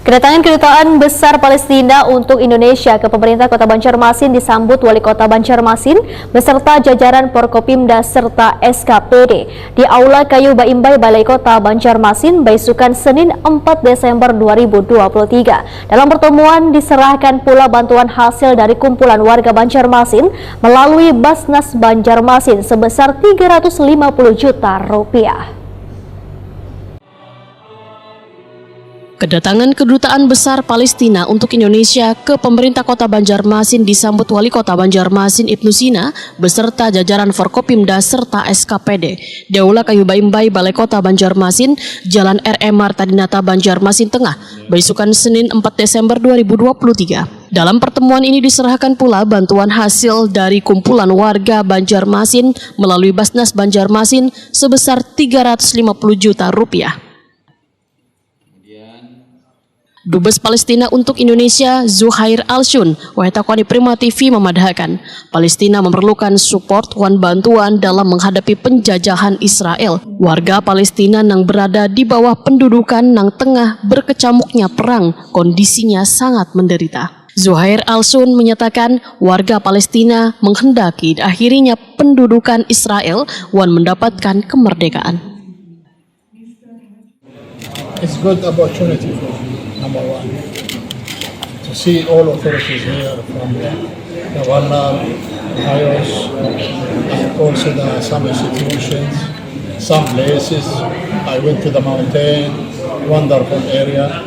Kedatangan Kedutaan Besar Palestina untuk Indonesia ke pemerintah Kota Banjarmasin disambut Wali Kota Banjarmasin beserta jajaran Forkopimda serta SKPD di Aula Kayu Baimbai Balai Kota Banjarmasin, Baisukan Senin 4 Desember 2023. Dalam pertemuan diserahkan pula bantuan hasil dari kumpulan warga Banjarmasin melalui Basnas Banjarmasin sebesar 350 juta rupiah. Kedatangan Kedutaan Besar Palestina untuk Indonesia ke pemerintah Kota Banjarmasin disambut Wali Kota Banjarmasin Ibnu Sina beserta jajaran Forkopimda serta SKPD di Aula Kayu Baimbai Balai Kota Banjarmasin, Jalan R.M. Marta Dinata Banjarmasin Tengah, Baisukan Senin 4 Desember 2023. Dalam pertemuan ini diserahkan pula bantuan hasil dari kumpulan warga Banjarmasin melalui Basnas Banjarmasin sebesar 350 juta rupiah. Dubes Palestina untuk Indonesia Zuhair Al-Shun, Wahetakoni Prima TV memadahkan Palestina memerlukan support wan bantuan dalam menghadapi penjajahan Israel. Warga Palestina yang berada di bawah pendudukan nang tengah berkecamuknya perang, kondisinya sangat menderita. Zuhair Al-Shun menyatakan warga Palestina menghendaki akhirnya pendudukan Israel wan mendapatkan kemerdekaan. It's good opportunity for number one to see all authorities here from the governor, IOS, and also some institutions, some places. I went to the mountain, wonderful area.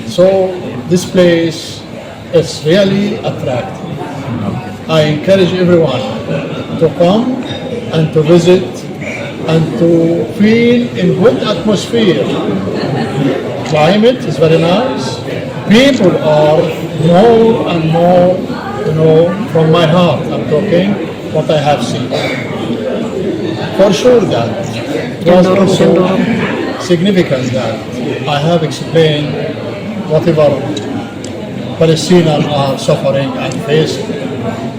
So this place is really attractive. I encourage everyone to come and to visit and to feel in good atmosphere. Climate is very nice. People are more and more, from my heart. I'm talking what I have seen. For sure that it was also significant that I have explained whatever Palestinians are suffering and facing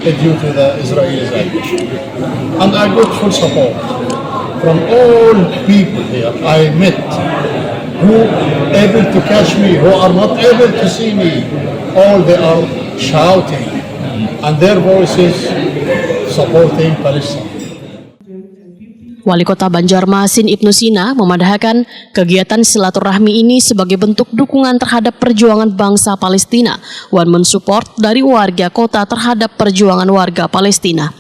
due to the Israelis action. And I got full support from all people here I met, who able to catch me, who are not able to see me. All they are shouting and their voices supporting Palestine. Wali Kota Banjarmasin Ibnu Sina memadahkan kegiatan silaturahmi ini sebagai bentuk dukungan terhadap perjuangan bangsa Palestina wan mensupport dari warga kota terhadap perjuangan warga Palestina.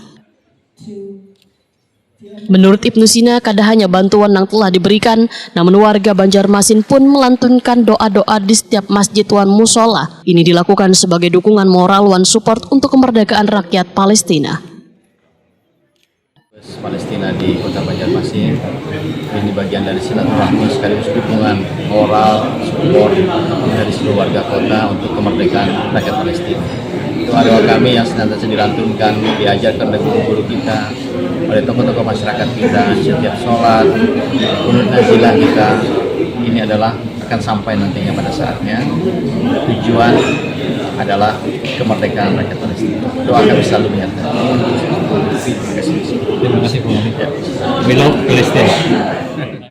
Menurut Ibnu Sina, kada hanya bantuan yang telah diberikan, namun warga Banjarmasin pun melantunkan doa-doa di setiap masjid wan musola. Ini dilakukan sebagai dukungan moral wan support untuk kemerdekaan rakyat Palestina. Palestina di Kota Banjarmasin ini bagian dari silaturahmi sekaligus dukungan moral support dari seluruh warga kota untuk kemerdekaan rakyat Palestina. Doa-doa kami yang senantiasa dilantunkan, diajarkan oleh guru-guru kita, oleh tokoh-tokoh masyarakat kita, setiap sholat, kunut nazilah kita, ini adalah akan sampai nantinya pada saatnya. Tujuan adalah kemerdekaan rakyat Palestina. Doa kami selalu menyatakan. Terima kasih. Terima kasih Bu. We love Palestine.